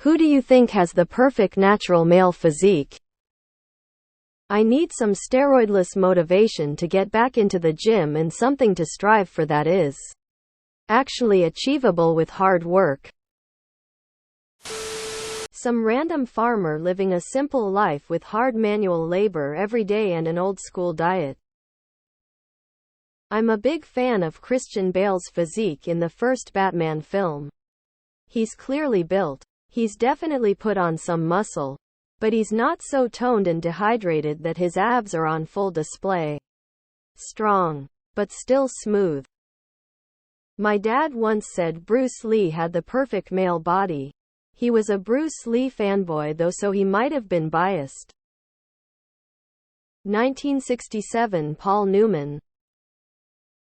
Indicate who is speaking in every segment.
Speaker 1: Who do you think has the perfect natural male physique? I need some steroidless motivation to get back into the gym, and something to strive for that is actually achievable with hard work. Some random farmer living a simple life with hard manual labor every day and an old-school diet. I'm a big fan of Christian Bale's physique in the first Batman film. He's clearly built. He's definitely put on some muscle. But he's not so toned and dehydrated that his abs are on full display. Strong. But still smooth. My dad once said Bruce Lee had the perfect male body. He was a Bruce Lee fanboy though, so he might have been biased. 1967 Paul Newman,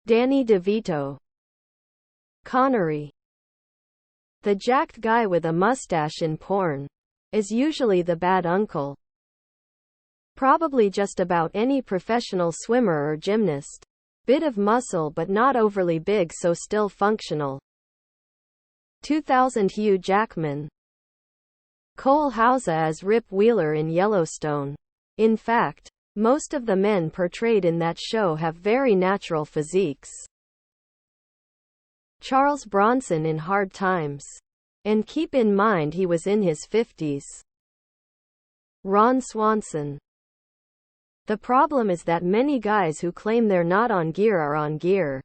Speaker 1: Danny DeVito, Connery. The jacked guy with a mustache in porn is usually the bad uncle. Probably just about any professional swimmer or gymnast. Bit of muscle but not overly big, so still functional. 2000 Hugh Jackman, Cole Hauser as Rip Wheeler in Yellowstone. In fact, most of the men portrayed in that show have very natural physiques. Charles Bronson in Hard Times. And keep in mind he was in his 50s. Ron Swanson. The problem is that many guys who claim they're not on gear are on gear.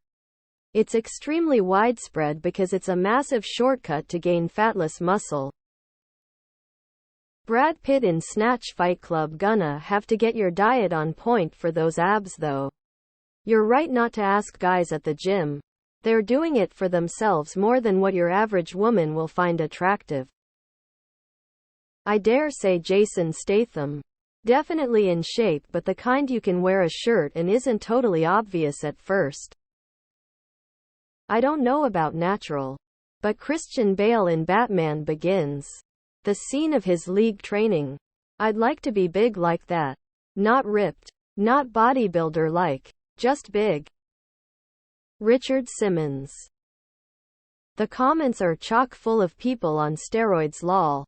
Speaker 1: It's extremely widespread because it's a massive shortcut to gain fatless muscle. Brad Pitt in Snatch Fight Club. Gonna have to get your diet on point for those abs though. You're right not to ask guys at the gym. They're doing it for themselves more than what your average woman will find attractive. I dare say Jason Statham. Definitely in shape, but the kind you can wear a shirt and isn't totally obvious at first. I don't know about natural, but Christian Bale in Batman Begins. The scene of his league training. I'd like to be big like that. Not ripped. Not bodybuilder like. Just big. Richard Simmons. The comments are chock full of people on steroids lol.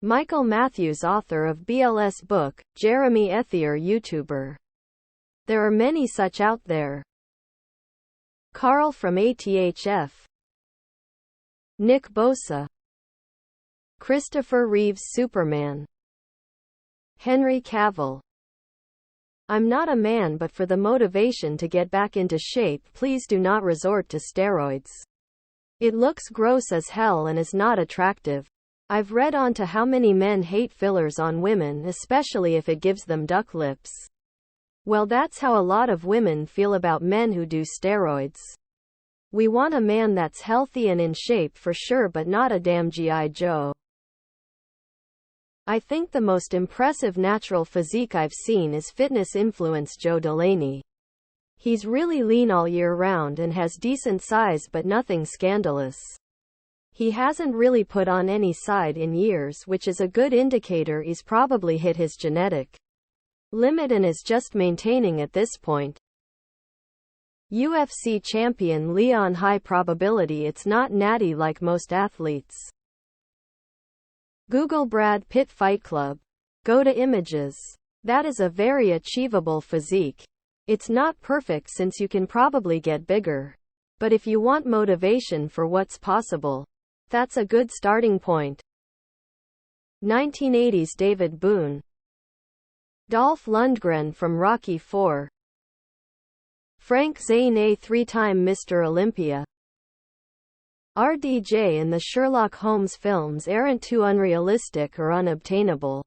Speaker 1: Michael Matthews, author of BLS book, Jeremy Ethier, YouTuber. There are many such out there. Carl from ATHF. Nick Bosa. Christopher Reeves Superman. Henry Cavill. I'm not a man, but for the motivation to get back into shape, please do not resort to steroids. It looks gross as hell and is not attractive. I've read on to how many men hate fillers on women, especially if it gives them duck lips. Well, that's how a lot of women feel about men who do steroids. We want a man that's healthy and in shape for sure, but not a damn G.I. Joe. I think the most impressive natural physique I've seen is fitness influence Joe Delaney. He's really lean all year round and has decent size but nothing scandalous. He hasn't really put on any side in years, which is a good indicator he's probably hit his genetic limit and is just maintaining at this point. UFC champion Leon. High probability it's not natty like most athletes. Google Brad Pitt Fight Club. Go to images. That is a very achievable physique. It's not perfect since you can probably get bigger. But if you want motivation for what's possible, that's a good starting point. 1980s David Boone. Dolph Lundgren from Rocky IV. Frank Zane, a three-time Mr. Olympia. RDJ in the Sherlock Holmes films aren't too unrealistic or unobtainable.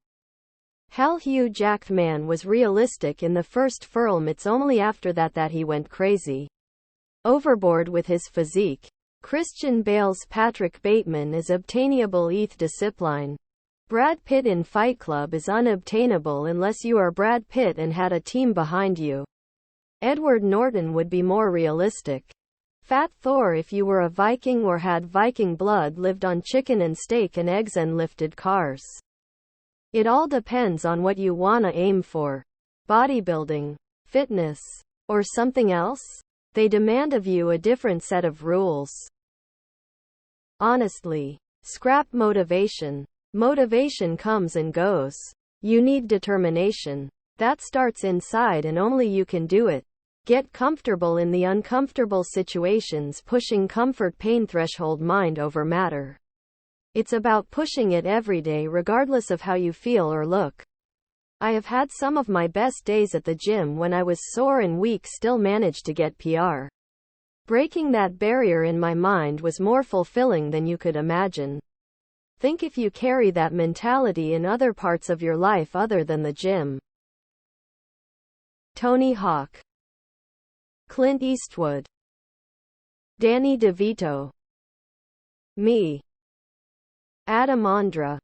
Speaker 1: Hell, Hugh Jackman was realistic in the first film, it's only after that he went crazy overboard with his physique. Christian Bale's Patrick Bateman is obtainable. ETH discipline. Brad Pitt in Fight Club is unobtainable unless you are Brad Pitt and had a team behind you. Edward Norton would be more realistic. Fat Thor if you were a Viking or had Viking blood, lived on chicken and steak and eggs and lifted cars. It all depends on what you wanna aim for. Bodybuilding, fitness, or something else? They demand of you a different set of rules. Honestly, Scrap motivation. Motivation comes and goes. You need determination. That starts inside and only you can do it. Get comfortable in the uncomfortable situations, pushing comfort pain threshold mind over matter. It's about pushing it every day regardless of how you feel or look. I have had some of my best days at the gym when I was sore and weak, still managed to get PR. Breaking that barrier in my mind was more fulfilling than you could imagine. Think if you carry that mentality in other parts of your life other than the gym. Tony Hawk, Clint Eastwood, Danny DeVito, me, Adam Ondra.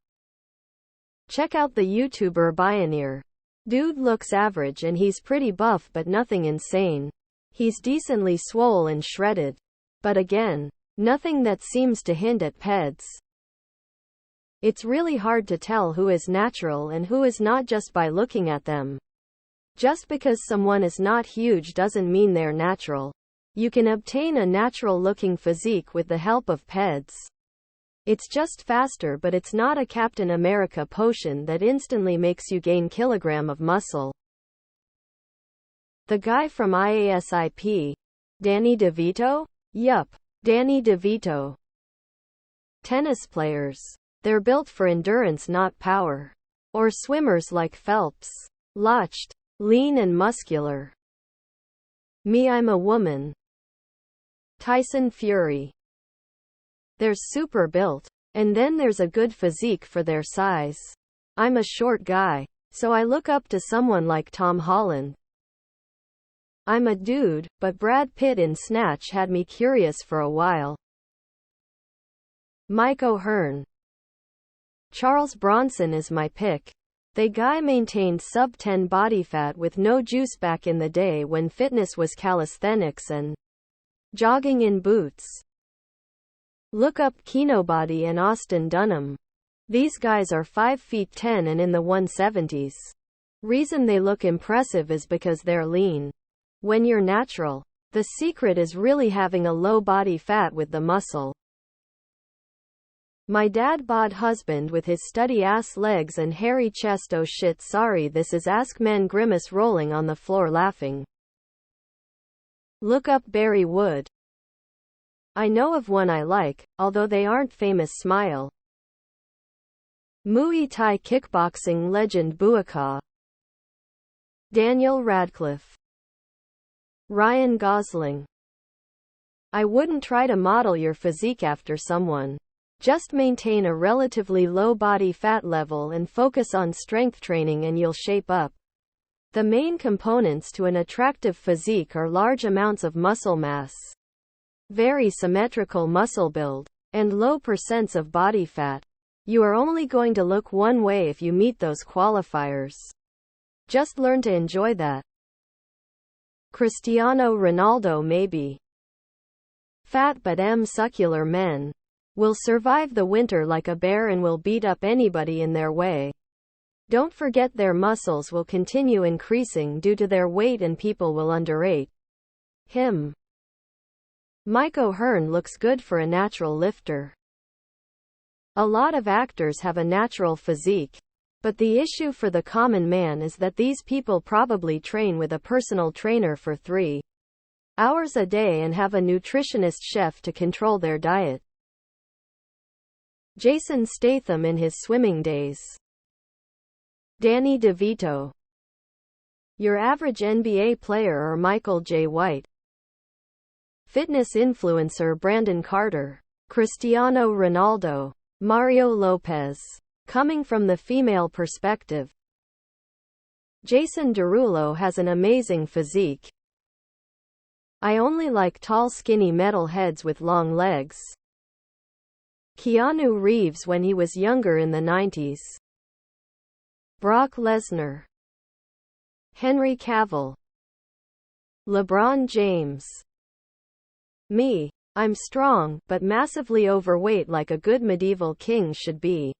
Speaker 1: Check out the YouTuber Bioneer. Dude looks average and he's pretty buff but nothing insane. He's decently swole and shredded. But again, nothing that seems to hint at peds. It's really hard to tell who is natural and who is not just by looking at them. Just because someone is not huge doesn't mean they're natural. You can obtain a natural-looking physique with the help of peds. It's just faster, but it's not a Captain America potion that instantly makes you gain kilogram of muscle. The guy from IASIP. Danny DeVito? Yup. Danny DeVito. Tennis players. They're built for endurance, not power. Or swimmers like Phelps. Lotched. Lean and muscular. Me, I'm a woman. Tyson Fury. They're super built. And then there's a good physique for their size. I'm a short guy, so I look up to someone like Tom Holland. I'm a dude, but Brad Pitt in Snatch had me curious for a while. Mike O'Hearn. Charles Bronson is my pick. The guy maintained sub-10 body fat with no juice back in the day when fitness was calisthenics and jogging in boots. Look up Kinobody and Austin Dunham. These guys are 5'10" and in the 170s. Reason they look impressive is because they're lean. When you're natural, the secret is really having a low body fat with the muscle. My dad bod husband with his stubby ass legs and hairy chest. Oh shit, sorry, this is Ask Men Grimace rolling on the floor laughing. Look up Barry Wood. I know of one I like, although they aren't famous. Smile. Muay Thai kickboxing legend Buakaw. Daniel Radcliffe. Ryan Gosling. I wouldn't try to model your physique after someone. Just maintain a relatively low body fat level and focus on strength training and you'll shape up. The main components to an attractive physique are large amounts of muscle mass, very symmetrical muscle build, and low percents of body fat. You are only going to look one way if you meet those qualifiers. Just learn to enjoy that. Cristiano Ronaldo maybe. Fat but muscular men will survive the winter like a bear and will beat up anybody in their way. Don't forget their muscles will continue increasing due to their weight and people will underrate him. Mike O'Hearn looks good for a natural lifter. A lot of actors have a natural physique, but the issue for the common man is that these people probably train with a personal trainer for 3 hours a day and have a nutritionist chef to control their diet. Jason Statham in his swimming days. Danny DeVito. Your average NBA player or Michael J. White. Fitness influencer Brandon Carter. Cristiano Ronaldo. Mario Lopez. Coming from the female perspective, Jason Derulo has an amazing physique. I only like tall skinny metal heads with long legs. Keanu Reeves when he was younger in the 90s. Brock Lesnar. Henry Cavill. LeBron James. Me. I'm strong, but massively overweight like a good medieval king should be.